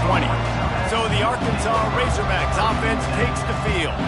20. So the Arkansas Razorbacks offense takes the field.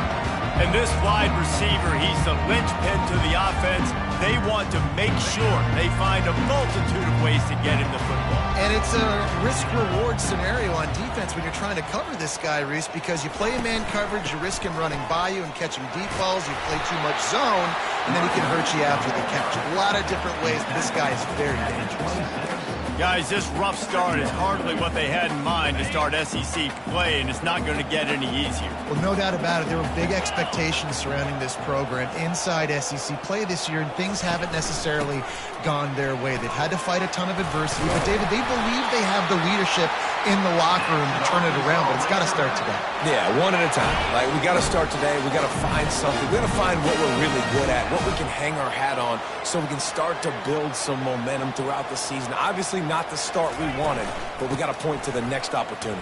And this wide receiver, he's the linchpin to the offense. They want to make sure they find a multitude of ways to get him the football. And it's a risk-reward scenario on defense when you're trying to cover this guy, Reese, because you play man coverage, you risk him running by you and catching deep balls. You play too much zone, and then he can hurt you after the catch. A lot of different ways, but this guy is very dangerous. Guys, this rough start is hardly what they had in mind to start SEC play, and it's not going to get any easier. Well, no doubt about it. There were big expectations surrounding this program inside SEC play this year, and things haven't necessarily gone their way. They've had to fight a ton of adversity, but, David, they believe they have the leadership in the locker room to turn it around, but it's got to start today. Yeah, one at a time. Like, we got to start today. We got to find something. We got to find what we're really good at, what we can hang our hat on, so we can start to build some momentum throughout the season. Obviously, not the start we wanted, but we got to point to the next opportunity.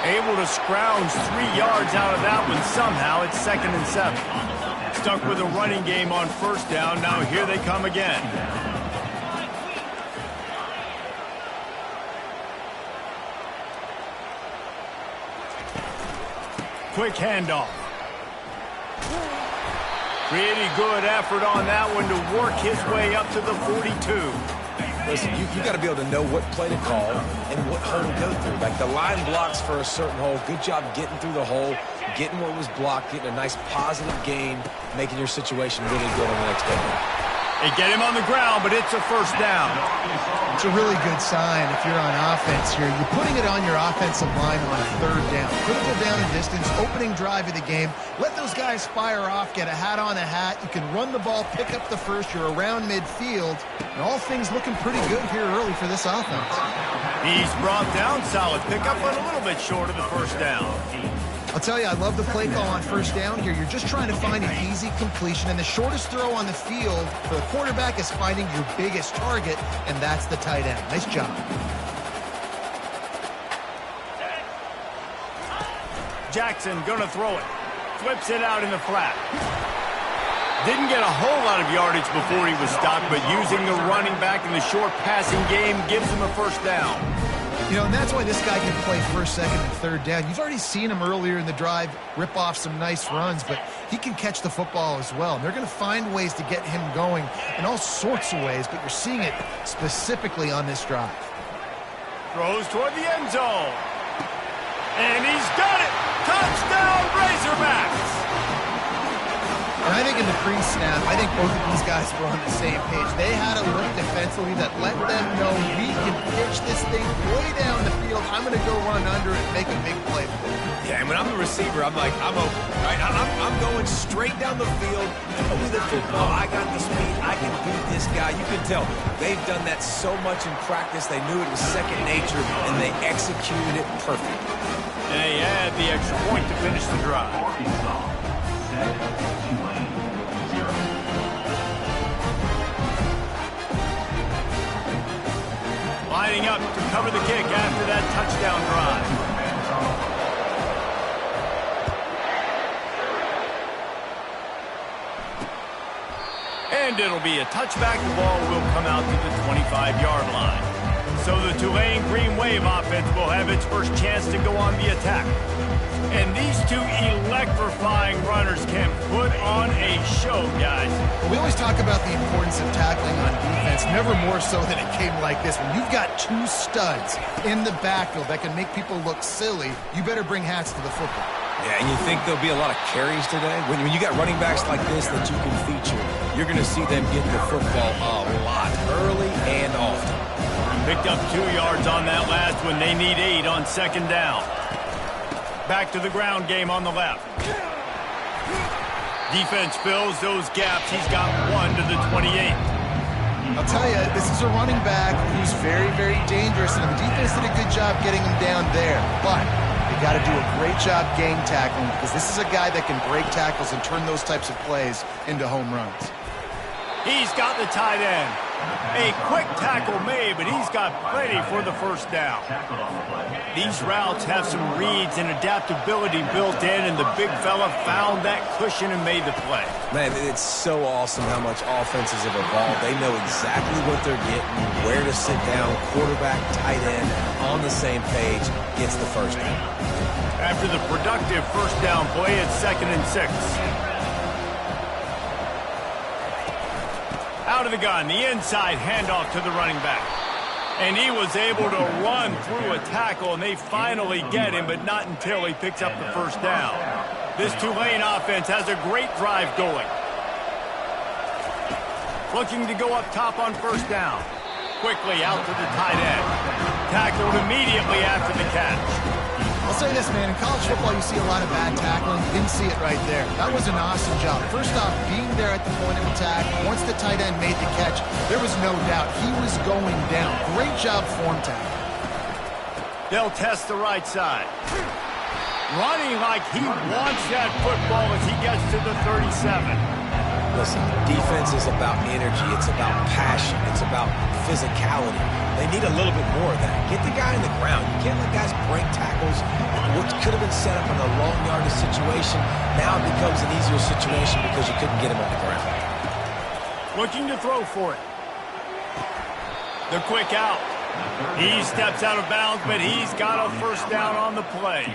Able to scrounge 3 yards out of that one somehow. It's 2nd and 7. Stuck with a running game on first down. Now here they come again. Quick handoff. Pretty good effort on that one to work his way up to the 42. Listen, you got to be able to know what play to call and what hole to go through. Like, the line blocks for a certain hole. Good job getting through the hole, getting what was blocked, getting a nice positive gain, making your situation really good on the next day. They get him on the ground, but it's a first down. It's a really good sign if you're on offense here. You're putting it on your offensive line on 3rd down. Critical down and distance, opening drive of the game. Let those guys fire off, get a hat on a hat. You can run the ball, pick up the first. You're around midfield. And all things looking pretty good here early for this offense. He's brought down, solid pickup, but a little bit short of the first down. I'll tell you, I love the play call on first down here. You're just trying to find an easy completion, and the shortest throw on the field for the quarterback is finding your biggest target, and that's the tight end. Nice job. Jackson gonna throw it. Flips it out in the flat. Didn't get a whole lot of yardage before he was stopped, but using the running back in the short passing game gives him a first down. You know, and that's why this guy can play 1st, 2nd, and 3rd down. You've already seen him earlier in the drive rip off some nice runs, but he can catch the football as well. And they're going to find ways to get him going in all sorts of ways, but you're seeing it specifically on this drive. Throws toward the end zone. And he's got it! Touchdown, Razorbacks! And I think in the pre-snap, I think both of these guys were on the same page. They had a look defensively that let them know we can pitch this thing way down the field. I'm going to go run under it and make a big play for it. Yeah, and when I'm the receiver, I'm like, I'm open, right? I'm going straight down the field with the football. I got the speed. I can beat this guy. You can tell they've done that so much in practice. They knew it was second nature, and they executed it perfectly. And they had the extra point to finish the drive. Lining up to cover the kick after that touchdown drive. And it'll be a touchback. The ball will come out to the 25-yard line. So the Tulane Green Wave offense will have its first chance to go on the attack. And these two electrifying runners can put on a show, guys. We always talk about the importance of tackling on defense, never more so than it came like this. When you've got 2 studs in the backfield that can make people look silly, you better bring hats to the football. Yeah, and you think there'll be a lot of carries today? When you got running backs like this that you can feature, you're going to see them get the football a lot, early and often. Picked up 2 yards on that last one. They need 8 on 2nd down. Back to the ground game on the left. Defense fills those gaps. He's got 1 to the 28. I'll tell you, this is a running back who's very, very dangerous, and the defense did a good job getting him down there. But they got to do a great job game tackling, because this is a guy that can break tackles and turn those types of plays into home runs. He's got the tight end. A quick tackle made, but he's got plenty for the first down. These routes have some reads and adaptability built in, and the big fella found that cushion and made the play. Man, it's so awesome how much offenses have evolved. They know exactly what they're getting, where to sit down, quarterback, tight end, on the same page, gets the first down. After the productive first down play, it's 2nd and 6. Out of the gun, the inside handoff to the running back. And he was able to run through a tackle, and they finally get him, but not until he picks up the first down. This Tulane offense has a great drive going. Looking to go up top on first down. Quickly out to the tight end. Tackled immediately after the catch. I'll say this, man. In college football, you see a lot of bad tackling. You didn't see it right there. That was an awesome job. First off, being there at the point of attack. Once the tight end made the catch, there was no doubt he was going down. Great job form tackle. They'll test the right side. Running like he wants that football as he gets to the 37. Listen, defense is about energy. It's about passion. It's about physicality. They need a little bit more of that. Get the guy in the ground. You can't let guys break tackles. What could have been set up in a long yardage situation now it becomes an easier situation because you couldn't get him on the ground. Looking to throw for it. The quick out. He steps out of bounds, but he's got a first down on the play.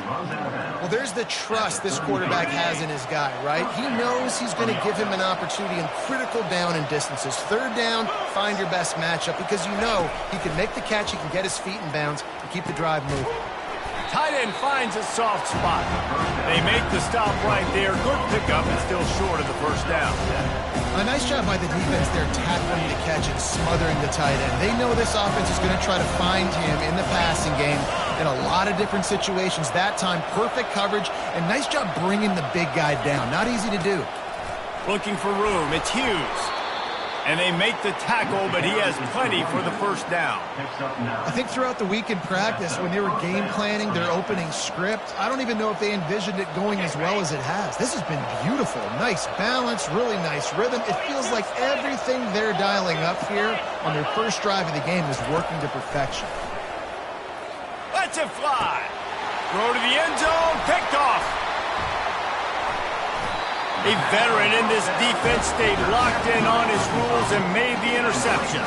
Well, there's the trust this quarterback has in his guy, right? He knows he's going to give him an opportunity in critical down and distances. Third down, find your best matchup because you know he can make the catch, he can get his feet in bounds, and keep the drive moving. Tight end finds a soft spot. They make the stop right there. Good pickup and still short of the first down. A nice job by the defense there tackling the catch and smothering the tight end. They know this offense is going to try to find him in the passing game in a lot of different situations. That time, perfect coverage, and nice job bringing the big guy down. Not easy to do. Looking for room. It's Hughes. And they make the tackle, but he has plenty for the first down. I think throughout the week in practice, when they were game planning their opening script, I don't even know if they envisioned it going as well as it has. This has been beautiful. Nice balance, really nice rhythm. It feels like everything they're dialing up here on their first drive of the game is working to perfection. Lets it fly. Throw to the end zone, picked off. A veteran in this defense stayed locked in on his rules and made the interception.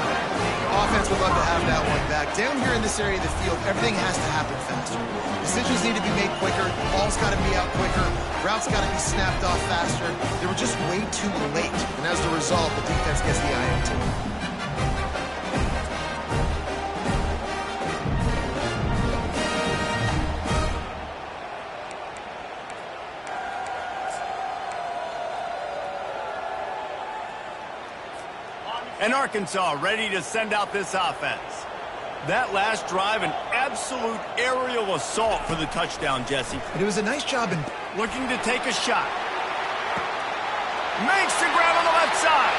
Offense would love to have that one back. Down here in this area of the field, everything has to happen faster. Decisions need to be made quicker. Ball's got to be out quicker. Routes got to be snapped off faster. They were just way too late. And as a result, the defense gets the INT. And Arkansas ready to send out this offense. That last drive, an absolute aerial assault for the touchdown, Jesse. And it was a nice job in looking to take a shot. Makes the grab on the left side.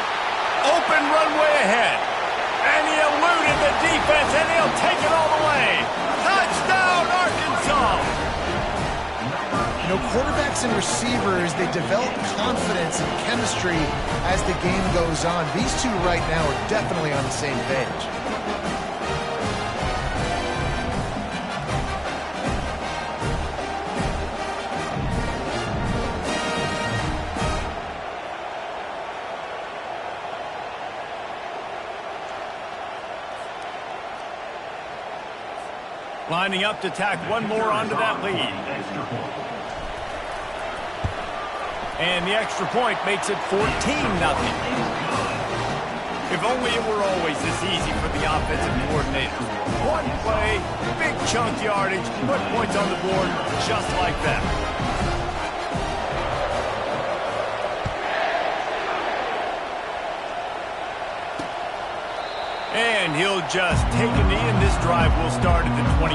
Open runway ahead. And he eluded the defense, and he'll take it all the way. Touchdown, Arkansas! You know, quarterbacks and receivers, they develop confidence and chemistry as the game goes on. These two right now are definitely on the same page. Lining up to tack one more onto that lead. And the extra point makes it 14-0. If only it were always this easy for the offensive coordinator. One play, big chunk yardage, put points on the board just like that. And he'll just take a knee, and this drive will start at the 25.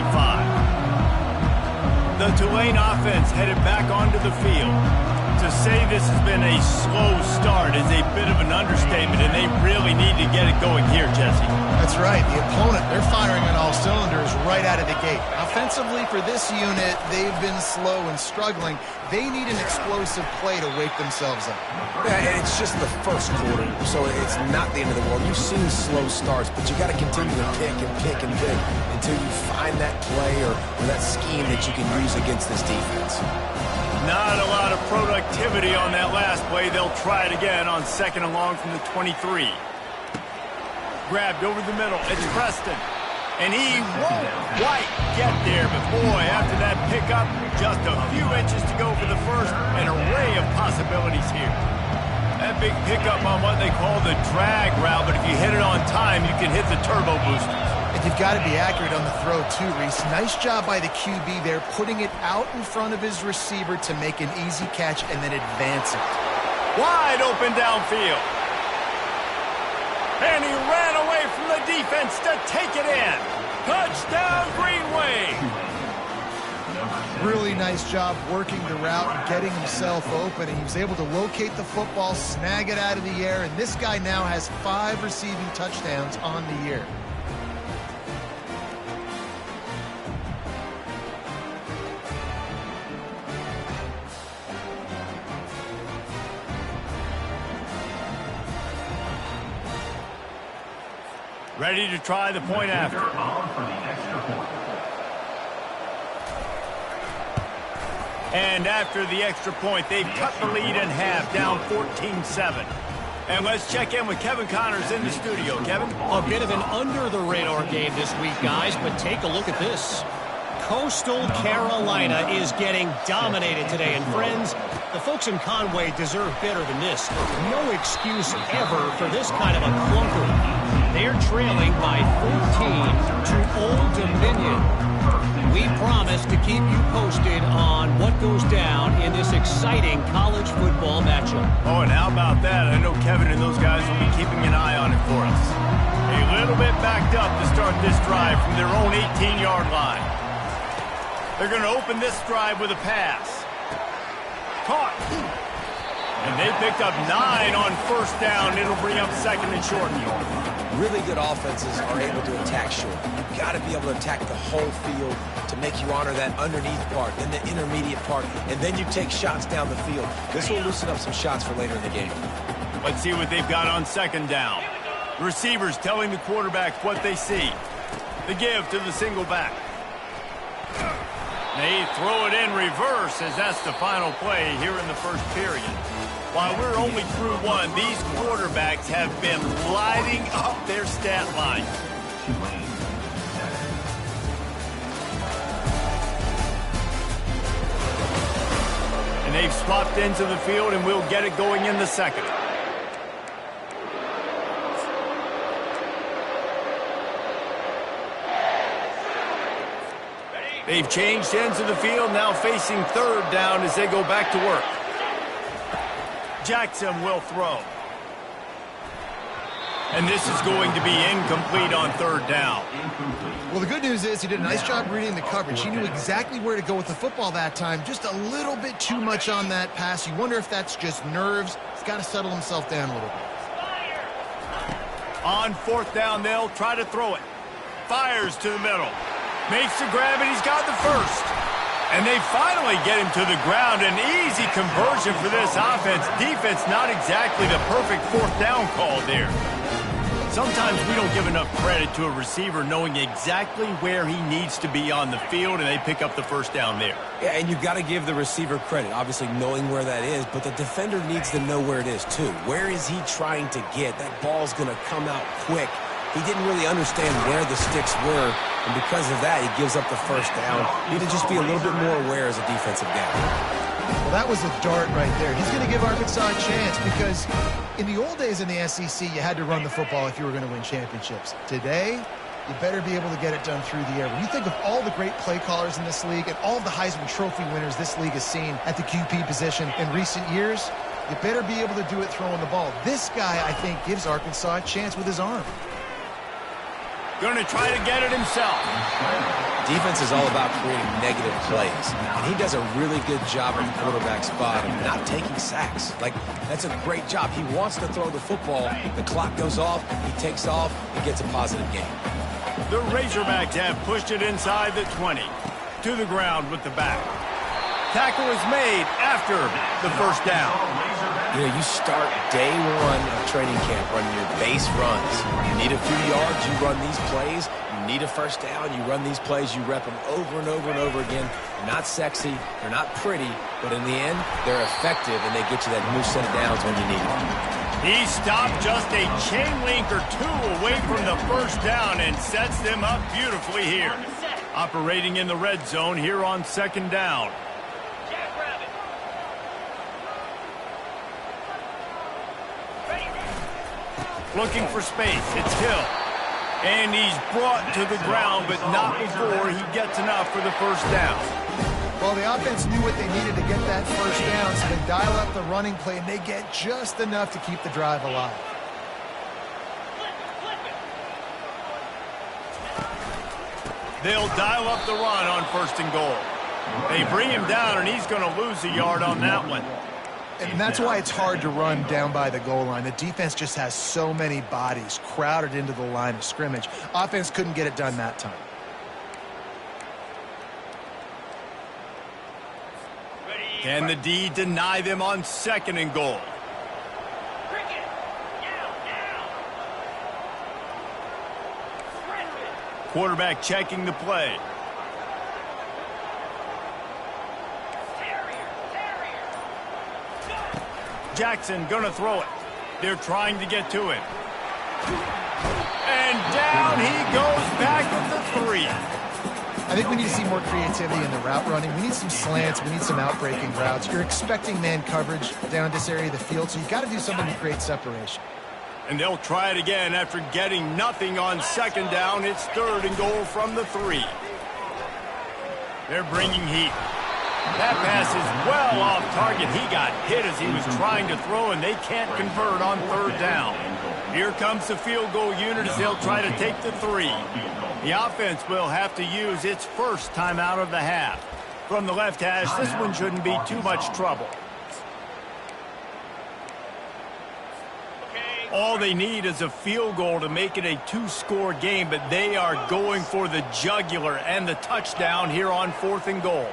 The Tulane offense headed back onto the field. To say this has been a slow start is a bit of an understatement, and they really need to get it going here, Jesse. That's right. The opponent, they're firing on all cylinders right out of the gate. Offensively, for this unit, they've been slow and struggling. They need an explosive play to wake themselves up. Yeah, and it's just the first quarter, so it's not the end of the world. You've seen slow starts, but you got to continue to pick and pick and pick until you find that play or that scheme that you can use against this defense. Not a lot of productivity on that last play. They'll try it again on 2nd and long from the 23. Grabbed over the middle. It's Preston. And he won't quite get there, but boy, after that pickup, just a few inches to go for the first, an array of possibilities here. That big pickup on what they call the drag route, but if you hit it on time, you can hit the turbo boosters. And you've got to be accurate on the throw too, Reese. Nice job by the QB there, putting it out in front of his receiver to make an easy catch and then advance it. Wide open downfield. And he ran away from the defense to take it in. Touchdown, Green Wave. Really nice job working the route and getting himself open. And he was able to locate the football, snag it out of the air, and this guy now has 5 receiving touchdowns on the year. Ready to try the point after. And after the extra point, they've cut the lead in half, down 14-7. And let's check in with Kevin Connors in the studio. Kevin? A bit of an under-the-radar game this week, guys, but take a look at this. Coastal Carolina is getting dominated today. And friends, the folks in Conway deserve better than this. No excuse ever for this kind of a clunker. They're trailing by 14 to Old Dominion. We promise to keep you posted on what goes down in this exciting college football matchup. Oh, and how about that? I know Kevin and those guys will be keeping an eye on it for us. A little bit backed up to start this drive from their own 18-yard line. They're going to open this drive with a pass. Caught. And they picked up 9 on first down. It'll bring up 2nd and short. Really good offenses are able to attack short. You've got to be able to attack the whole field to make you honor that underneath part, then the intermediate part, and then you take shots down the field. This will loosen up some shots for later in the game. Let's see what they've got on 2nd down. The receivers telling the quarterback what they see. The give to the single back. They throw it in reverse as that's the final play here in the first period. While we're only through 1, these quarterbacks have been lighting up their stat line. And they've swapped into the field, and we'll get it going in the 2nd. They've changed ends of the field, now facing 3rd down as they go back to work. Jackson will throw. And this is going to be incomplete on 3rd down. Well, the good news is he did a nice job reading the coverage. He knew exactly where to go with the football that time. Just a little bit too much on that pass. You wonder if that's just nerves. He's got to settle himself down a little bit. On 4th down, they'll try to throw it. Fires to the middle. Makes the grab, and he's got the first. And they finally get him to the ground. An easy conversion for this offense. Defense, not exactly the perfect 4th down call there. Sometimes we don't give enough credit to a receiver knowing exactly where he needs to be on the field, and they pick up the first down there. Yeah, and you've got to give the receiver credit, obviously knowing where that is, but the defender needs to know where it is too. Where is he trying to get? That ball's going to come out quick. He didn't really understand where the sticks were, and because of that, he gives up the first down. You need to just be a little bit more aware as a defensive guy. Well, that was a dart right there. He's going to give Arkansas a chance because in the old days in the SEC, you had to run the football if you were going to win championships. Today, you better be able to get it done through the air. When you think of all the great play callers in this league and all of the Heisman Trophy winners this league has seen at the QB position in recent years, you better be able to do it throwing the ball. This guy, I think, gives Arkansas a chance with his arm. Going to try to get it himself. Defense is all about creating negative plays, and he does a really good job at the quarterback spot of not taking sacks. Like, that's a great job. He wants to throw the football. The clock goes off. He takes off. He gets a positive gain. The Razorbacks have pushed it inside the 20. To the ground with the back. Tackle is made after the first down. You know, you start day one of training camp running your base runs. You need a few yards, you run these plays. You need a first down, you run these plays. You rep them over and over and over again. They're not sexy, they're not pretty, but in the end, they're effective, and they get you that new set of downs when you need it. He stopped just a chain link or two away from the first down and sets them up beautifully here. Operating in the red zone here on second down. Looking for space. It's Hill. And he's brought to the ground, but not before he gets enough for the first down. Well, the offense knew what they needed to get that first down, so they dial up the running play, and they get just enough to keep the drive alive. They'll dial up the run on first and goal. They bring him down, and he's going to lose a yard on that one. And that's why it's hard to run down by the goal line. The defense just has so many bodies crowded into the line of scrimmage. Offense couldn't get it done that time. Can the D deny them on second and goal? Quarterback checking the play. Jackson gonna throw it. They're trying to get to him. And down he goes back at the 3. I think we need to see more creativity in the route running. We need some slants. We need some out-breaking routes. You're expecting man coverage down this area of the field, so you got to do something to create separation. And they'll try it again after getting nothing on second down. It's third and goal from the 3. They're bringing heat. That pass is well off target. He got hit as he was trying to throw, and they can't convert on third down. Here comes the field goal unit as they'll try to take the 3. The offense will have to use its first timeout of the half. From the left hash, this one shouldn't be too much trouble. All they need is a field goal to make it a 2-score game, but they are going for the jugular and the touchdown here on fourth and goal.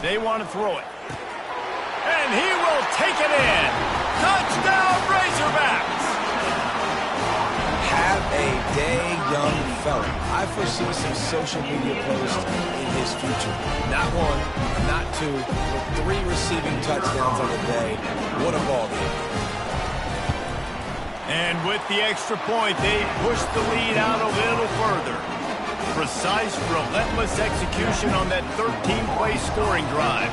They want to throw it. And he will take it in. Touchdown, Razorbacks! Have a day, young fella. I foresee some social media posts in his future. Not one, not two, but 3 receiving touchdowns on the day. What a ball game. And with the extra point, they push the lead out a little further. Precise, relentless execution on that 13-play scoring drive.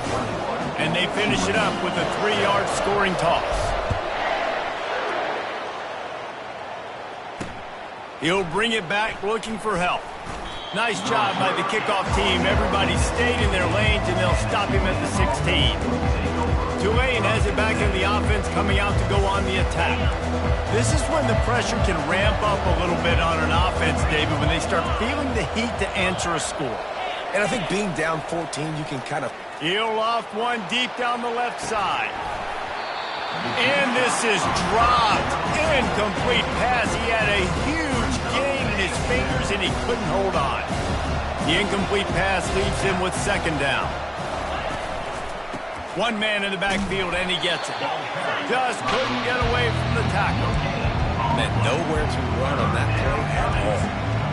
And they finish it up with a 3-yard scoring toss. He'll bring it back looking for help. Nice job by the kickoff team. Everybody stayed in their lanes, and they'll stop him at the 16. Tulane has it back in the offense, coming out to go on the attack. This is when the pressure can ramp up a little bit on an offense, David, when they start feeling the heat to answer a score. And I think being down 14, you can kind of... He'll loft one deep down the left side. And this is dropped. Incomplete pass. He had a huge gain in his fingers, and he couldn't hold on. The incomplete pass leaves him with second down. One man in the backfield, and he gets it. Just couldn't get away from the tackle. Meant nowhere to run on that play at all.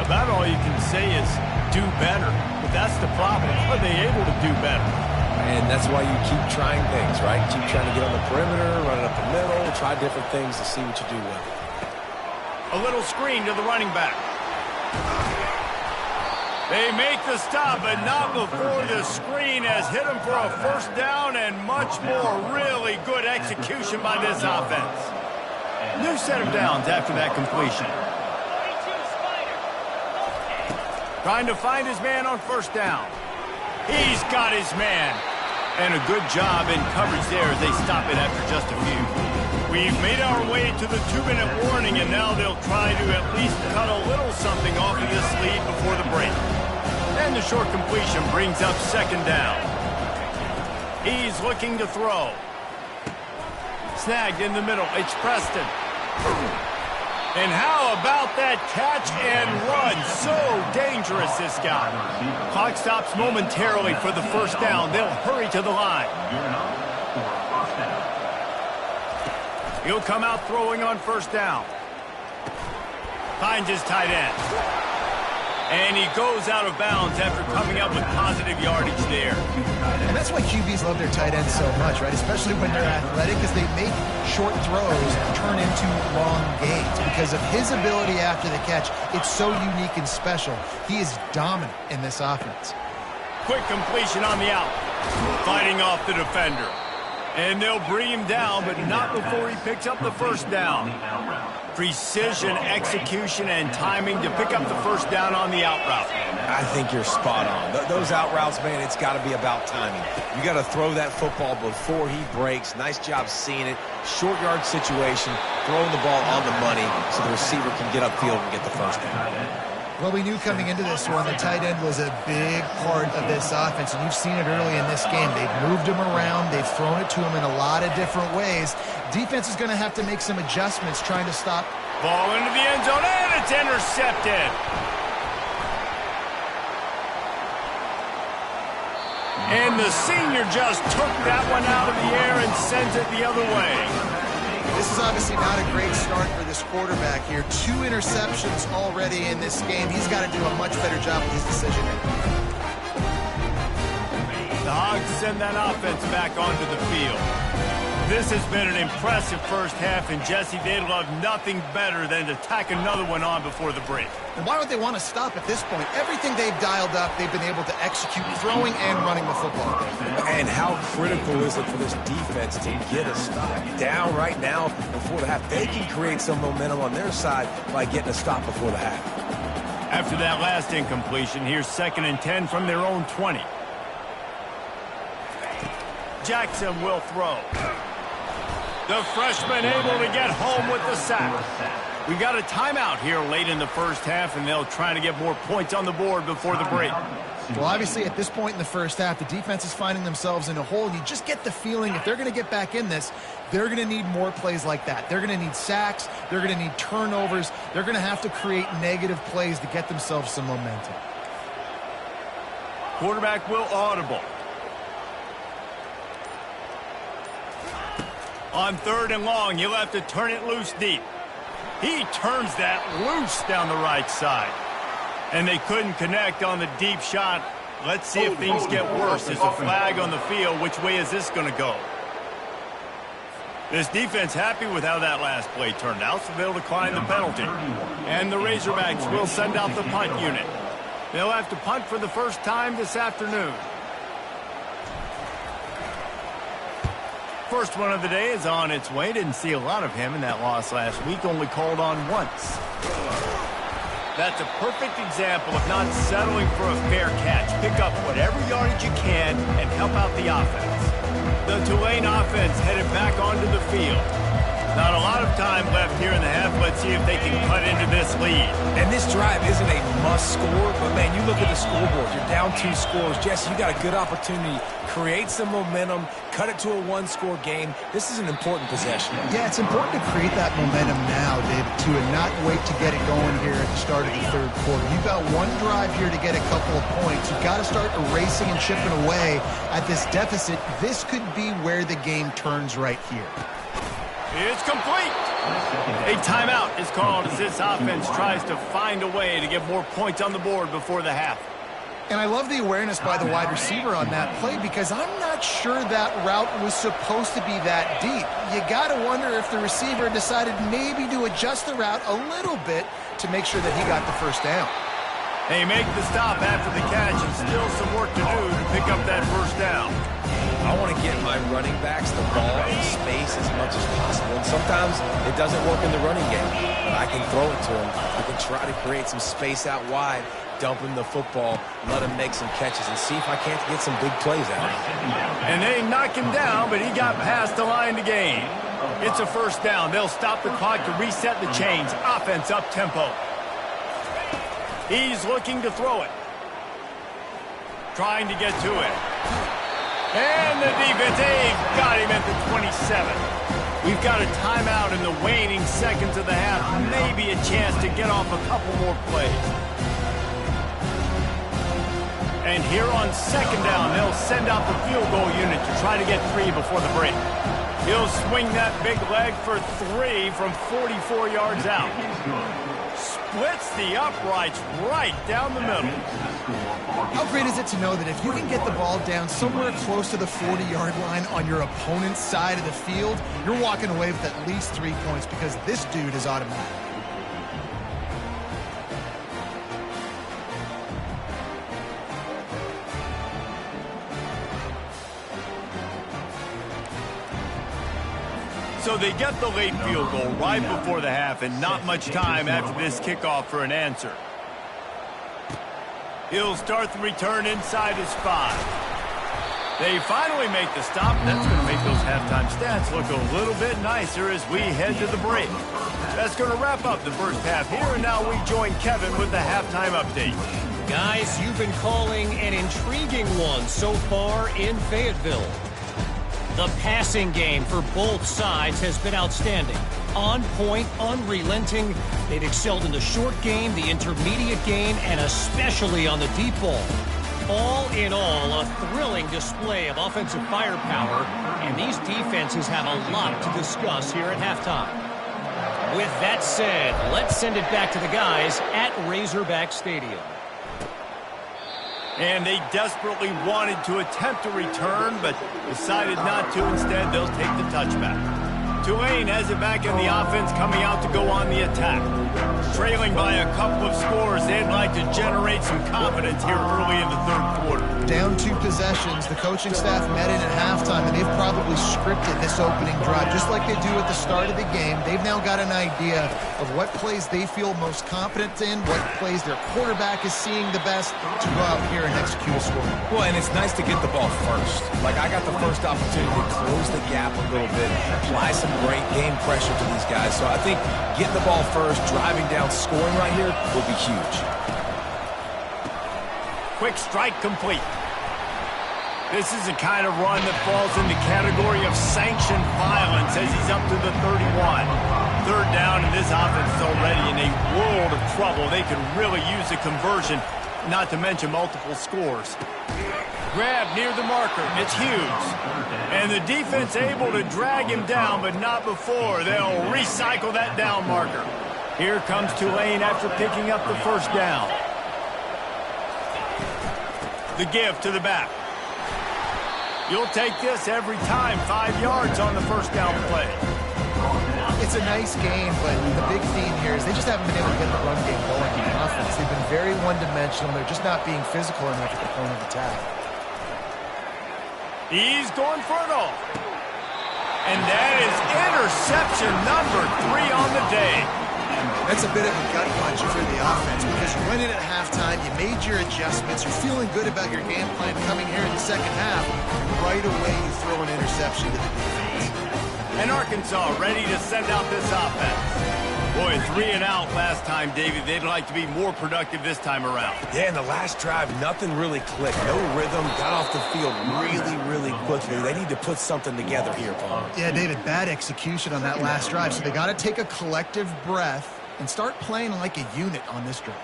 About all you can say is do better. But that's the problem. Are they able to do better? And that's why you keep trying things, right? Keep trying to get on the perimeter, run it up the middle, try different things to see what you do well. A little screen to the running back. They make the stop, but not before the screen has hit them for a first down, and much more really good execution by this offense. New set of downs after that completion. Trying to find his man on first down. He's got his man. And a good job in coverage there as they stop it after just a few. We've made our way to the 2-minute warning, and now they'll try to at least cut a little something off of this lead before the break. And the short completion brings up second down. He's looking to throw. Snagged in the middle. It's Preston. And how about that catch and run? So dangerous, this guy. Clock stops momentarily for the first down. They'll hurry to the line. He'll come out throwing on first down. Finds his tight end. And he goes out of bounds after coming up with positive yardage there. And that's why QBs love their tight ends so much, right? Especially when they're athletic, because they make short throws turn into long gains. Because of his ability after the catch, it's so unique and special. He is dominant in this offense. Quick completion on the out. Fighting off the defender. And they'll bring him down, but not before he picks up the first down. Precision, execution, and timing to pick up the first down on the out route. I think you're spot on. Those out routes, man, it's got to be about timing. You got to throw that football before he breaks. Nice job seeing it. Short yard situation, throwing the ball on the money so the receiver can get upfield and get the first down. Well, we knew coming into this one the tight end was a big part of this offense, and you've seen it early in this game. They've moved him around. They've thrown it to him in a lot of different ways. Defense is going to have to make some adjustments trying to stop. Ball into the end zone, and it's intercepted. And the senior just took that one out of the air and sends it the other way. This is obviously not a great start for this quarterback here. 2 interceptions already in this game. He's got to do a much better job with his decision making. The Hogs send that offense back onto the field. This has been an impressive first half, and Jesse, they'd love nothing better than to tack another one on before the break. And why would they want to stop at this point? Everything they've dialed up, they've been able to execute throwing and running the football. And how critical is it for this defense to get a stop down right now before the half? They can create some momentum on their side by getting a stop before the half. After that last incompletion, here's 2nd and 10 from their own 20. Jackson will throw. The freshman able to get home with the sack. We got a timeout here late in the first half, and they'll try to get more points on the board before the break. Well, obviously, at this point in the first half, the defense is finding themselves in a hole. You just get the feeling if they're going to get back in this, they're going to need more plays like that. They're going to need sacks. They're going to need turnovers. They're going to have to create negative plays to get themselves some momentum. Quarterback will audible. On 3rd and long, you'll have to turn it loose deep. He turns that loose down the right side. And they couldn't connect on the deep shot. Let's see if things get worse. There's a flag on the field. Which way is this going to go? This defense happy with how that last play turned out, so they'll decline the penalty. And the Razorbacks will send out the punt unit. They'll have to punt for the first time this afternoon. First one of the day is on its way. Didn't see a lot of him in that loss last week. Only called on once. That's a perfect example of not settling for a fair catch. Pick up whatever yardage you can and help out the offense. The Tulane offense headed back onto the field. Not a lot of time left here in the half. Let's see if they can cut into this lead. And this drive isn't a must score, but man, you look at the scoreboard. You're down 2 scores. Jesse, you got a good opportunity. Create some momentum. Cut it to a 1-score game. This is an important possession. Yeah, it's important to create that momentum now, David, too, and not wait to get it going here at the start of the 3rd quarter. You've got one drive here to get a couple of points. You've got to start erasing and chipping away at this deficit. This could be where the game turns right here. It's complete. A timeout is called as this offense tries to find a way to get more points on the board before the half. And I love the awareness by the wide receiver on that play because I'm not sure that route was supposed to be that deep. You got to wonder if the receiver decided maybe to adjust the route a little bit to make sure that he got the first down. They make the stop after the catch and still some work to do to pick up that first down. I want to get my running backs the ball in space as much as possible. And sometimes it doesn't work in the running game. But I can throw it to him. I can try to create some space out wide, dump him the football, let him make some catches, and see if I can't get some big plays out of him. And they knock him down, but he got past the line to gain. It's a first down. They'll stop the clock to reset the chains. Offense up tempo. He's looking to throw it. Trying to get to it. And the defense, they've got him at the 27. We've got a timeout in the waning seconds of the half. Maybe a chance to get off a couple more plays. And here on second down, they'll send out the field goal unit to try to get 3 before the break. He'll swing that big leg for 3 from 44 yards out. Splits the uprights right down the middle. How great is it to know that if you can get the ball down somewhere close to the 40-yard line on your opponent's side of the field, you're walking away with at least 3 points because this dude is automatic. So they get the late field goal right before the half and not much time after this kickoff for an answer. He'll start the return inside his 5. They finally make the stop, and that's going to make those halftime stats look a little bit nicer as we head to the break. That's going to wrap up the first half here, and now we join Kevin with the halftime update. Guys, you've been calling an intriguing one so far in Fayetteville. The passing game for both sides has been outstanding. On point, unrelenting. They've excelled in the short game, the intermediate game, and especially on the deep ball. All in all, a thrilling display of offensive firepower, and these defenses have a lot to discuss here at halftime. With that said, let's send it back to the guys at Razorback Stadium. And they desperately wanted to attempt a return, but decided not to. Instead, they'll take the touchback. Tulane has it back in the offense, coming out to go on the attack. Trailing by a couple of scores, they'd like to generate some confidence here early in the third quarter. Down 2 possessions, the coaching staff met in at halftime, and they've probably scripted this opening drive, just like they do at the start of the game. They've now got an idea of what plays they feel most confident in, what plays their quarterback is seeing the best to go out here and execute a score. Well, and it's nice to get the ball first. Like, I got the first opportunity to close the gap a little bit, apply some great game pressure to these guys. So I think getting the ball first, driving down, scoring right here will be huge. Quick strike complete. This is the kind of run that falls in the category of sanctioned violence as he's up to the 31. Third down, and this offense is already in a world of trouble. They could really use a conversion, not to mention multiple scores. Grab near the marker. It's Hughes. And the defense able to drag him down, but not before. They'll recycle that down marker. Here comes Tulane after picking up the first down. The give to the back. You'll take this every time. 5 yards on the first down play. It's a nice game, but the big theme here is they just haven't been able to get the run game going in the offense. They've been very one-dimensional. They're just not being physical enough at the point of attack. He's going for it all. And that is interception number 3 on the day. That's a bit of a gut punch for the offense because you went in at halftime, you made your adjustments, you're feeling good about your game plan coming here in the second half. Right away, you throw an interception to the defense. And Arkansas ready to send out this offense. Boy, 3 and out last time, David. They'd like to be more productive this time around. Yeah, in the last drive, nothing really clicked. No rhythm, got off the field really quickly. They need to put something together here, Paul. Yeah, David, bad execution on that last drive, so they got to take a collective breath and start playing like a unit on this drive.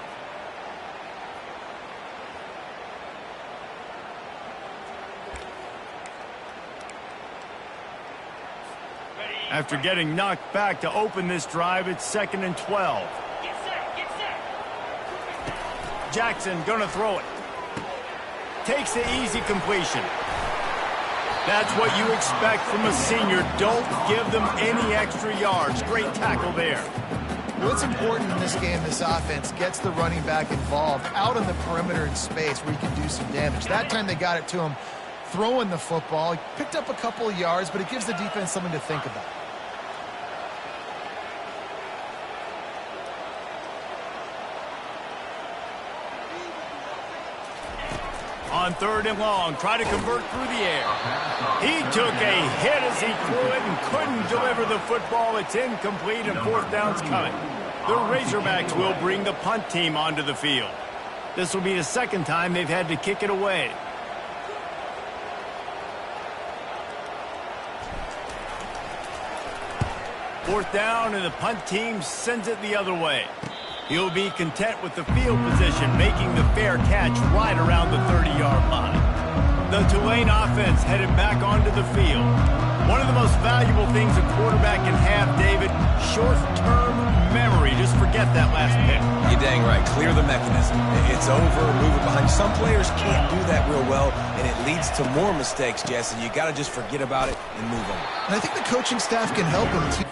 After getting knocked back to open this drive, it's 2nd and 12. Get set. Jackson gonna throw it. Takes the easy completion. That's what you expect from a senior. Don't give them any extra yards. Great tackle there. What's important in this game, this offense gets the running back involved out on the perimeter in space where he can do some damage. That time they got it to him throwing the football. He picked up a couple of yards, but it gives the defense something to think about. On 3rd and long, try to convert through the air. He took a hit as he threw it and couldn't deliver the football. It's incomplete and 4th down's coming. The Razorbacks will bring the punt team onto the field. This will be the 2nd time they've had to kick it away. 4th down, and the punt team sends it the other way. He'll be content with the field position, making the fair catch right around the 30-yard line. The Tulane offense headed back onto the field. One of the most valuable things a quarterback can have, David, short-term memory. Just forget that last pick. You're dang right. Clear the mechanism. It's over, move it behind. Some players can't do that real well, and it leads to more mistakes, Jesse. You got to just forget about it and move on. And I think the coaching staff can help him, too.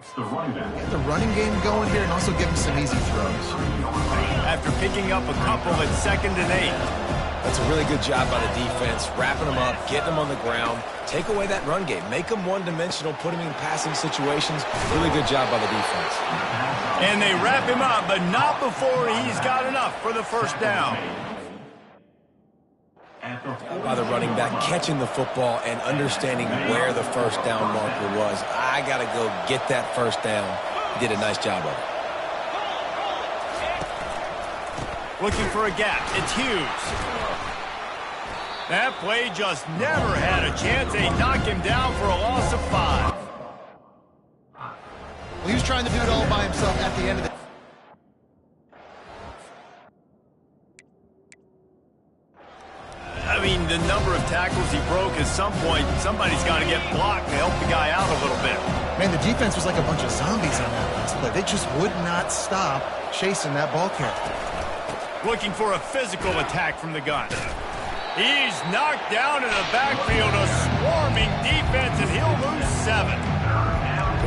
Get the running game going here and also give him some easy throws. After picking up a couple at 2nd and 8. That's a really good job by the defense, wrapping them up, getting them on the ground. Take away that run game. Make them one-dimensional, put them in passing situations. Really good job by the defense. And they wrap him up, but not before he's got enough for the first down. By the running back, catching the football and understanding where the first down marker was. I got to go get that first down. He did a nice job of it. Looking for a gap. It's Hughes. That play just never had a chance. They knock him down for a loss of 5. Well, he was trying to do it all by himself at the end of the... I mean, the number of tackles he broke, at some point, somebody's got to get blocked to help the guy out a little bit. Man, the defense was like a bunch of zombies on that last play. They just would not stop chasing that ball carrier. Looking for a physical attack from the gun. He's knocked down in the backfield, a swarming defense, and he'll lose 7.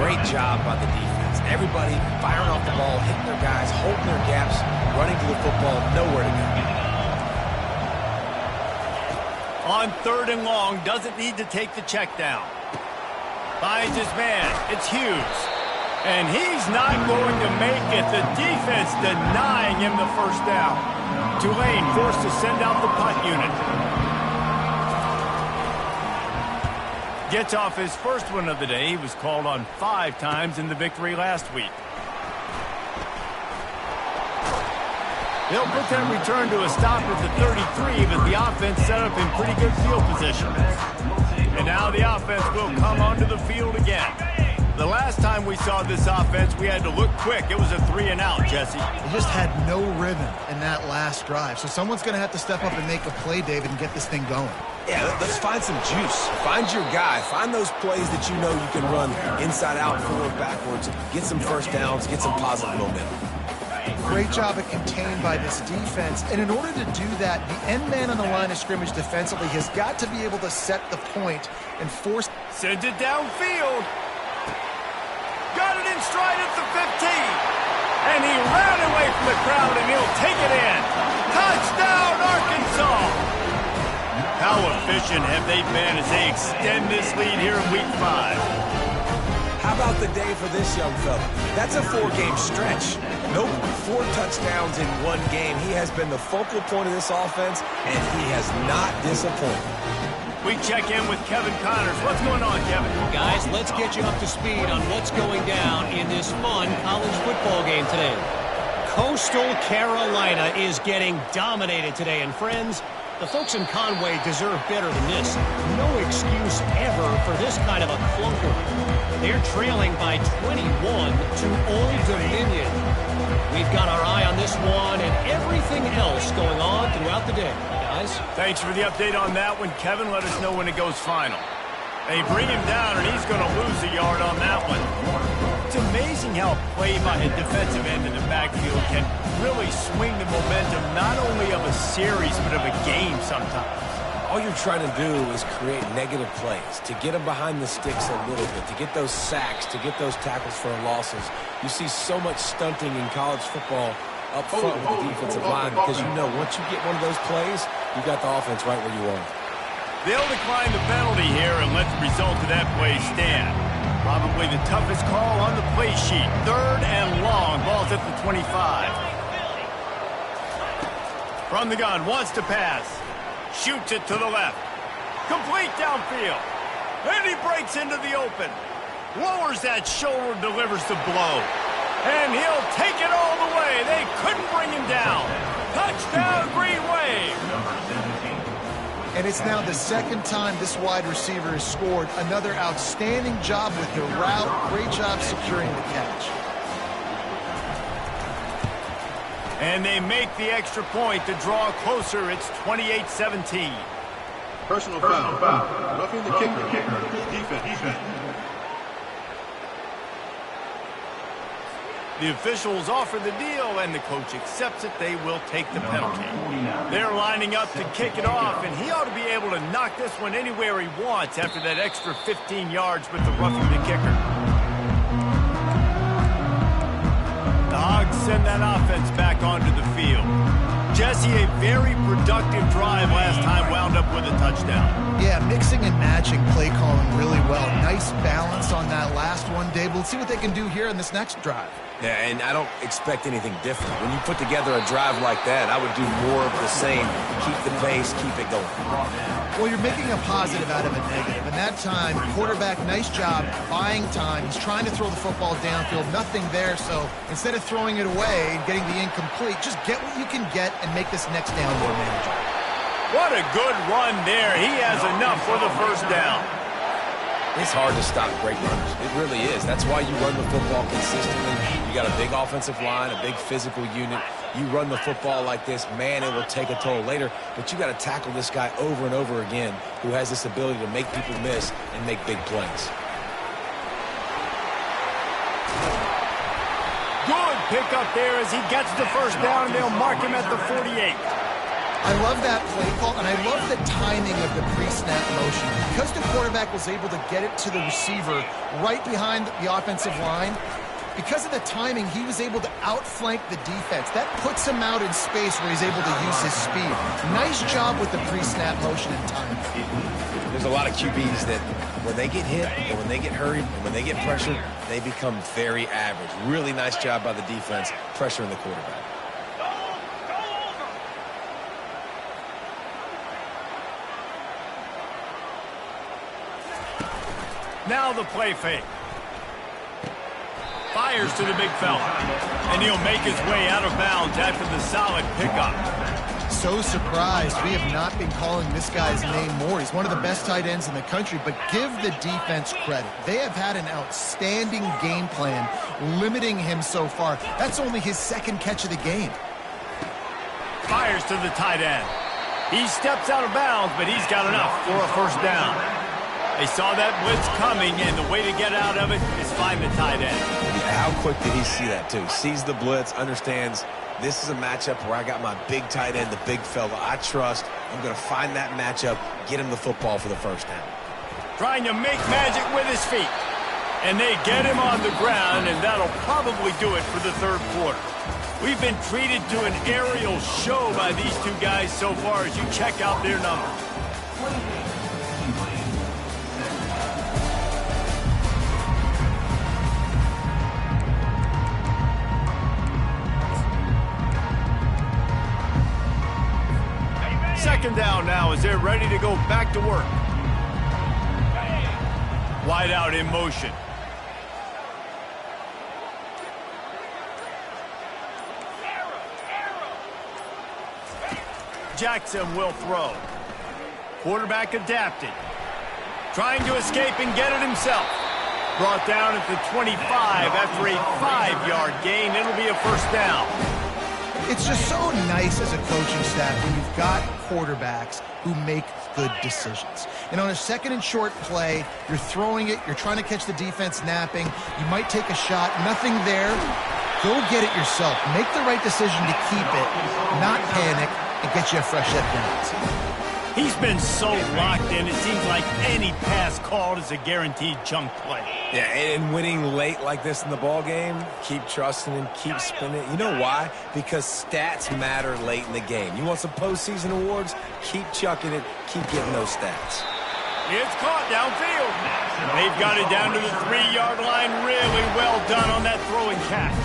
Great job by the defense. Everybody firing off the ball, hitting their guys, holding their gaps, running to the football, nowhere to go. On 3rd and long, doesn't need to take the check down. Finds his man. It's Hughes. And he's not going to make it. The defense denying him the first down. Tulane forced to send out the punt unit. Gets off his first one of the day. He was called on 5 times in the victory last week. They'll put that return to a stop at the 33, but the offense set up in pretty good field position. And now the offense will come onto the field again. The last time we saw this offense, we had to look quick. It was a 3-and-out, Jesse. They just had no rhythm in that last drive. So someone's going to have to step up and make a play, David, and get this thing going. Yeah, let's find some juice. Find your guy. Find those plays that you know you can run inside out, forward, backwards. Get some first downs. Get some positive momentum. Great job at contained by this defense. And in order to do that, the end man on the line of scrimmage defensively has got to be able to set the point and force... Sends it downfield. Got it in stride at the 15. And he ran away from the crowd, and he'll take it in. Touchdown, Arkansas. How efficient have they been as they extend this lead here in Week 5? How about the day for this young fella? That's a 4-game stretch. Nope, 4 touchdowns in 1 game. He has been the focal point of this offense, and he has not disappointed. We check in with Kevin Connors. What's going on, Kevin? Guys, let's get you up to speed on what's going down in this fun college football game today. Coastal Carolina is getting dominated today, and friends, the folks in Conway deserve better than this. No excuse ever for this kind of a clunker. They're trailing by 21 to Old Dominion. We've got our eye on this one and everything else going on throughout the day. Guys? Thanks for the update on that one, Kevin. Let us know when it goes final. They bring him down, and he's going to lose a yard on that one. It's amazing how play by a defensive end in the backfield can really swing the momentum not only of a series but of a game sometimes. All you're trying to do is create negative plays, to get them behind the sticks a little bit, to get those sacks, to get those tackles for losses. You see so much stunting in college football up front with the defensive line because you know once you get one of those plays, you got the offense right where you want it. They'll decline the penalty here and let the result of that play stand. Probably the toughest call on the play sheet. 3rd and long. Ball's at the 25. From the gun, wants to pass. Shoots it to the left. Complete downfield. And he breaks into the open. Lowers that shoulder, delivers the blow. And he'll take it all the way. They couldn't bring him down. Touchdown, Green Wave. And it's now the 2nd time this wide receiver has scored. Another outstanding job with the route. Great job securing the catch. And they make the extra point to draw closer. It's 28-17. Personal foul. Roughing the kicker. Defense. The officials offer the deal, and the coach accepts it. They will take the penalty. They're lining up to kick it off, and he ought to be able to knock this one anywhere he wants after that extra 15 yards with the roughing the kicker. send that offense back onto the field. Jesse, a very productive drive last time wound up with a touchdown. Yeah, mixing and matching play calling really well. Nice balance on that last one, Dave. Let's see what they can do here in this next drive. Yeah, and I don't expect anything different. When you put together a drive like that, I would do more of the same. Keep the pace, keep it going. Well, you're making a positive out of a negative. And that time, quarterback, nice job, buying time. He's trying to throw the football downfield. Nothing there, so instead of throwing it away and getting the incomplete, just get what you can get and make this next down more manageable. What a good run there. He has enough for the first down. It's hard to stop great runners. It really is. That's why you run the football consistently. You got a big offensive line, a big physical unit. You run the football like this, man, it will take a toll later. But you got to tackle this guy over and over again who has this ability to make people miss and make big plays. Good pickup there as he gets the first down, and they'll mark him at the 48. I love that play call, and I love the timing of the pre-snap motion. Because the quarterback was able to get it to the receiver right behind the offensive line, because of the timing, he was able to outflank the defense. That puts him out in space where he's able to use his speed. Nice job with the pre-snap motion and timing. There's a lot of QBs that when they get hit and when they get hurried and when they get pressured, they become very average. Really nice job by the defense pressuring the quarterback. Now the play fake. Fires to the big fella. And he'll make his way out of bounds after the solid pickup. So surprised we have not been calling this guy's name more. He's one of the best tight ends in the country, but give the defense credit. They have had an outstanding game plan limiting him so far. That's only his second catch of the game. Fires to the tight end. He steps out of bounds, but he's got enough for a first down. They saw that blitz coming, and the way to get out of it is find the tight end. How quick did he see that, too? Sees the blitz, understands this is a matchup where I got my big tight end, the big fella I trust. I'm going to find that matchup, get him the football for the first down. Trying to make magic with his feet. And they get him on the ground, and that'll probably do it for the third quarter. We've been treated to an aerial show by these two guys so far as you check out their numbers. Second down now as they're ready to go back to work. Wide out in motion. Jackson will throw. Quarterback adapted. Trying to escape and get it himself. Brought down at the 25 after a 5-yard gain. It'll be a first down. It's just so nice as a coaching staff when you've got quarterbacks who make good decisions. And on a second and short play, you're throwing it, you're trying to catch the defense napping, you might take a shot, nothing there. Go get it yourself. Make the right decision to keep it, not panic, and get you a fresh set of downs. He's been so locked in, it seems like any pass called is a guaranteed chunk play. Yeah, and winning late like this in the ball game, keep trusting him, keep spinning. You know why? Because stats matter late in the game. You want some postseason awards? Keep chucking it, keep getting those stats. It's caught downfield. They've got it down to the 3-yard line. Really well done on that throw and catch.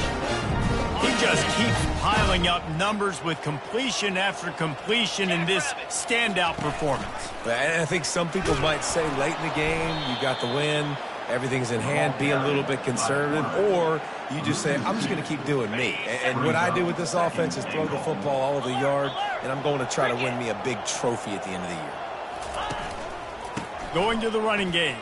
He just keeps piling up numbers with completion after completion in this standout performance. And I think some people might say late in the game, you got the win, everything's in hand, be a little bit conservative, or you just say, I'm just going to keep doing me. And what I do with this offense is throw the football all over the yard, and I'm going to try to win me a big trophy at the end of the year. Going to the running game.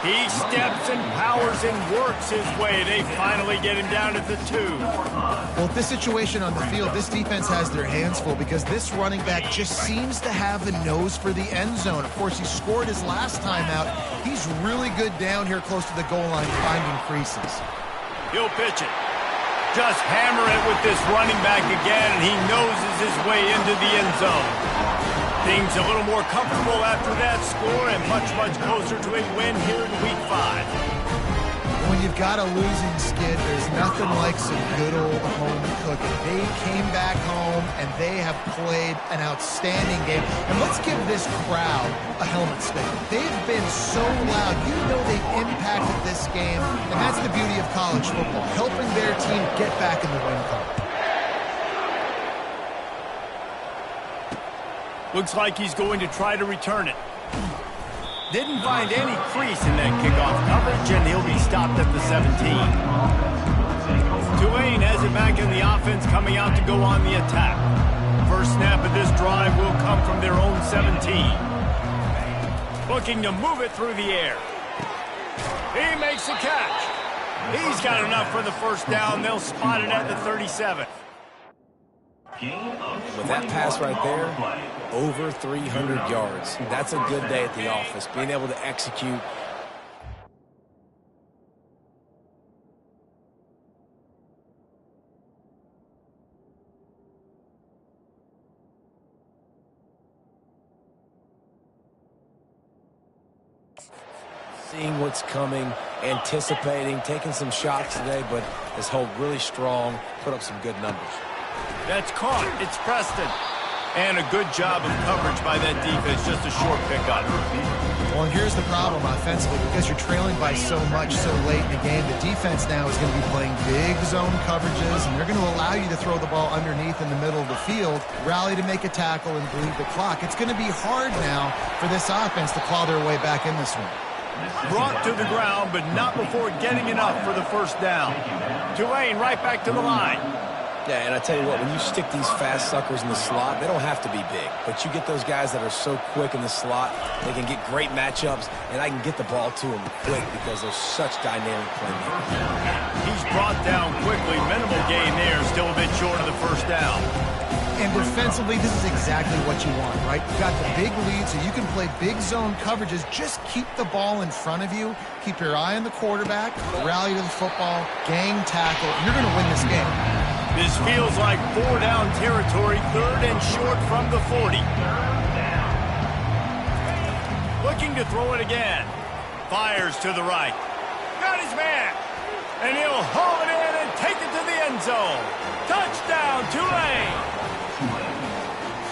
He steps and powers and works his way. They finally get him down at the 2. Well, with this situation on the field, this defense has their hands full because this running back just seems to have the nose for the end zone. Of course, he scored his last time out. He's really good down here close to the goal line, finding creases. He'll pitch it. Just hammer it with this running back again, and he noses his way into the end zone. Things a little more comfortable after that score and much, much closer to a win here in Week 5. When you've got a losing skid, there's nothing like some good old home cooking. They came back home, and they have played an outstanding game. And let's give this crowd a helmet sticker. They've been so loud. You know they've impacted this game, and that's the beauty of college football, helping their team get back in the win column. Looks like he's going to try to return it. Didn't find any crease in that kickoff coverage, and he'll be stopped at the 17. Tulane has it back in the offense, coming out to go on the attack. First snap of this drive will come from their own 17. Looking to move it through the air. He makes the catch. He's got enough for the first down. They'll spot it at the 37. With that pass right there, over 300 yards. That's a good day at the office, being able to execute. Seeing what's coming, anticipating, taking some shots today, but has held really strong, put up some good numbers. That's caught. It's Preston. And a good job of coverage by that defense. Just a short pickup. Well, here's the problem offensively. Because you're trailing by so much so late in the game, the defense now is going to be playing big zone coverages, and they're going to allow you to throw the ball underneath in the middle of the field, rally to make a tackle, and bleed the clock. It's going to be hard now for this offense to claw their way back in this one. Brought to the ground, but not before getting enough for the first down. Tulane right back to the line. Yeah, and I tell you what, when you stick these fast suckers in the slot, they don't have to be big. But you get those guys that are so quick in the slot, they can get great matchups, and I can get the ball to them quick because they're such dynamic playmakers. He's brought down quickly. Minimal gain there, still a bit short of the first down. And defensively, this is exactly what you want, right? You've got the big lead, so you can play big zone coverages. Just keep the ball in front of you. Keep your eye on the quarterback, rally to the football, gang tackle. You're going to win this game. This feels like 4-down territory, third and short from the 40. Looking to throw it again. Fires to the right. Got his man. And he'll haul it in and take it to the end zone. Touchdown, Tulane.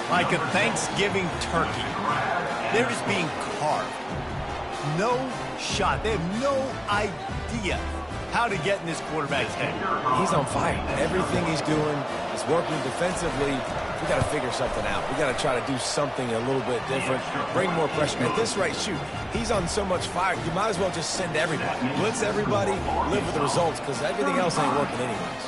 Like a Thanksgiving turkey. They're just being carved. No shot. They have no idea how to get in this quarterback's head. He's on fire. Everything he's doing is working defensively. We got to figure something out. We got to try to do something a little bit different, bring more pressure. At this rate, shoot, he's on so much fire, you might as well just send everybody. Blitz everybody, live with the results, because everything else ain't working anyways.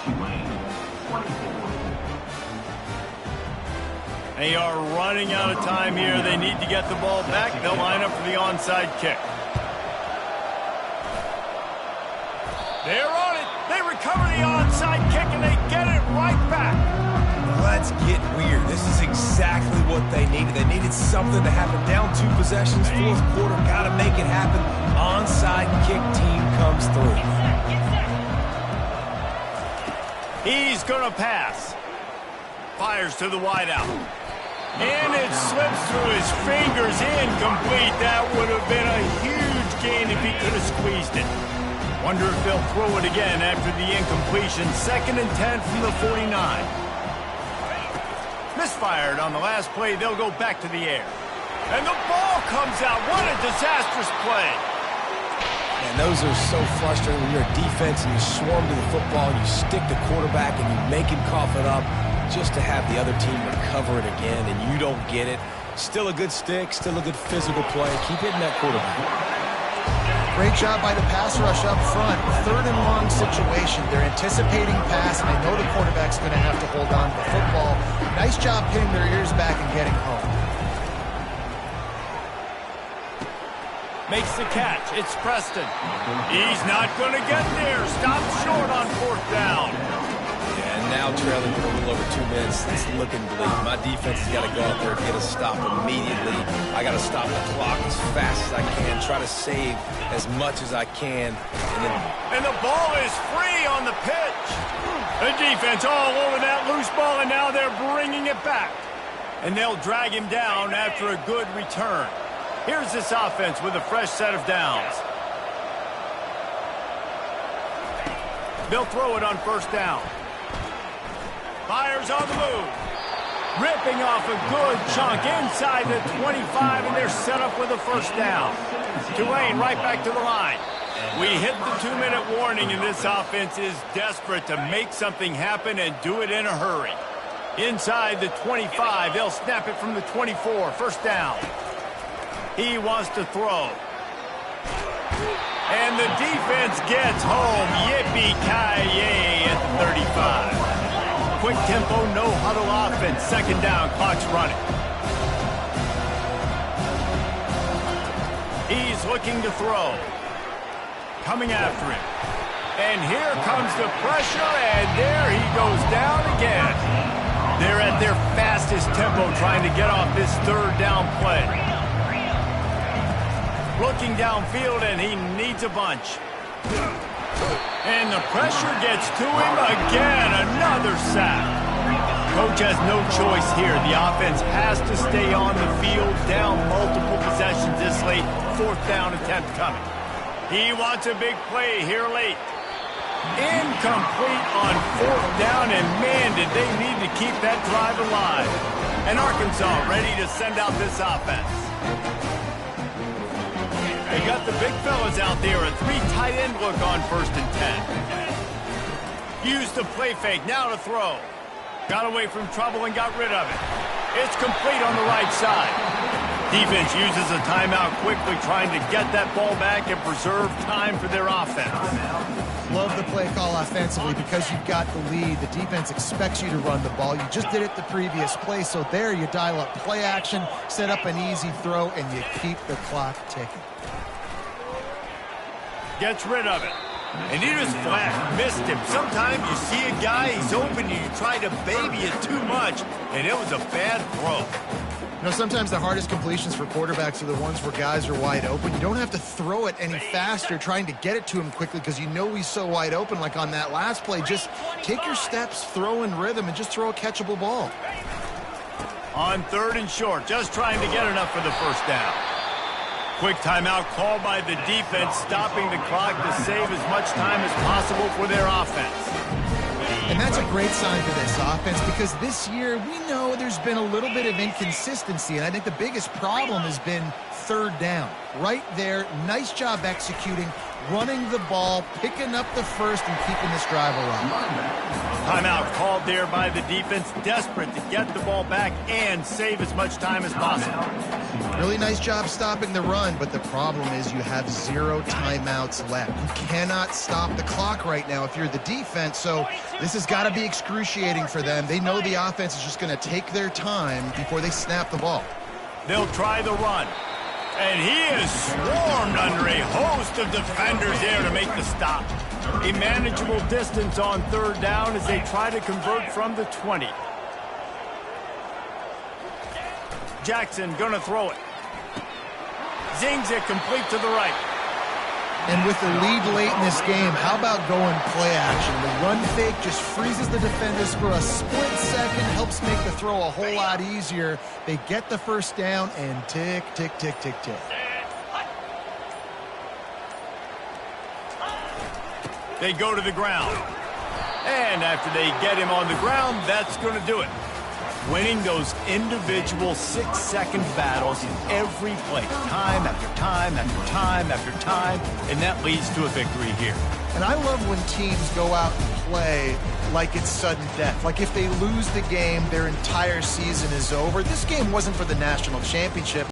They are running out of time here. They need to get the ball back. They'll line up for the onside kick. They're on it. They recover the onside kick, and they get it right back. Let's get weird. This is exactly what they needed. They needed something to happen. Down 2 possessions, fourth quarter. Got to make it happen. Onside kick team comes through. He's going to pass. Fires to the wideout. And it slips through his fingers. Incomplete. That would have been a huge gain if he could have squeezed it. Wonder if they'll throw it again after the incompletion. 2nd and 10 from the 49. Misfired on the last play. They'll go back to the air. And the ball comes out. What a disastrous play. And those are so frustrating when you're a defense and you swarm to the football, you stick the quarterback and you make him cough it up just to have the other team recover it again and you don't get it. Still a good stick, still a good physical play. Keep hitting that quarterback. Great job by the pass rush up front. 3rd and long situation. They're anticipating pass, and they know the quarterback's going to have to hold on to the football. Nice job hitting their ears back and getting home. Makes the catch. It's Preston. He's not going to get there. Stopped short on 4th down. And now trailing for a little over 2 minutes. It's looking bleak. My defense has got to go out there and get a stop immediately. I got to stop the clock as fast as I can. Try to save as much as I can. And the ball is free on the pitch. The defense all over that loose ball, and now they're bringing it back. And they'll drag him down after a good return. Here's this offense with a fresh set of downs. They'll throw it on first down. Fires on the move. Ripping off a good chunk inside the 25, and they're set up with a first down. Tulane right back to the line. We hit the 2-minute warning, and this offense is desperate to make something happen and do it in a hurry. Inside the 25, they'll snap it from the 24. First down. He wants to throw. And the defense gets home. Yippee-ki-yay at the 35. Quick tempo, no huddle offense. Second down, clock's running. He's looking to throw. Coming after him. And here comes the pressure, and there he goes down again. They're at their fastest tempo trying to get off this third down play. Looking downfield, and he needs a bunch. And the pressure gets to him again. Another sack. Coach has no choice here. The offense has to stay on the field, down multiple possessions this late. Fourth down attempt coming. He wants a big play here late. Incomplete on fourth down, and man, did they need to keep that drive alive. And Arkansas ready to send out this offense. They got the big fellas out there, a 3 tight end look on 1st and 10. Used the play fake, now to throw. Got away from trouble and got rid of it. It's complete on the right side. Defense uses a timeout quickly, trying to get that ball back and preserve time for their offense. Love the play call offensively because you've got the lead. The defense expects you to run the ball. You just did it the previous play, so there you dial up play action, set up an easy throw, and you keep the clock ticking. Gets rid of it. And he just flat missed him. Sometimes you see a guy, he's open, and you try to baby it too much, and it was a bad throw. You know, sometimes the hardest completions for quarterbacks are the ones where guys are wide open. You don't have to throw it any faster trying to get it to him quickly because you know he's so wide open. Like on that last play, just take your steps, throw in rhythm, and just throw a catchable ball. On 3rd and short, just trying to get enough for the first down. Quick timeout called by the defense, stopping the clock to save as much time as possible for their offense. And that's a great sign for this offense because this year we know there's been a little bit of inconsistency, and I think the biggest problem has been 3rd down. Right there, nice job executing, running the ball, picking up the first, and keeping this drive alive. Timeout called there by the defense, desperate to get the ball back and save as much time as possible. Really nice job stopping the run, but the problem is you have 0 timeouts left. You cannot stop the clock right now if you're the defense, so this has got to be excruciating for them. They know the offense is just going to take their time before they snap the ball. They'll try the run. And he is swarmed under a host of defenders there to make the stop. A manageable distance on 3rd down as they try to convert from the 20. Jackson gonna throw it. Zings it complete to the right. And with the lead late in this game, how about going play action? The run fake just freezes the defenders for a split second, helps make the throw a whole lot easier. They get the first down and tick, tick, tick, tick, tick. They go to the ground. And after they get him on the ground, that's going to do it. Winning those individual 6-second battles in every play, time after time after time after time, and that leads to a victory here. And I love when teams go out and play like it's sudden death. Like if they lose the game, their entire season is over. This game wasn't for the national championship.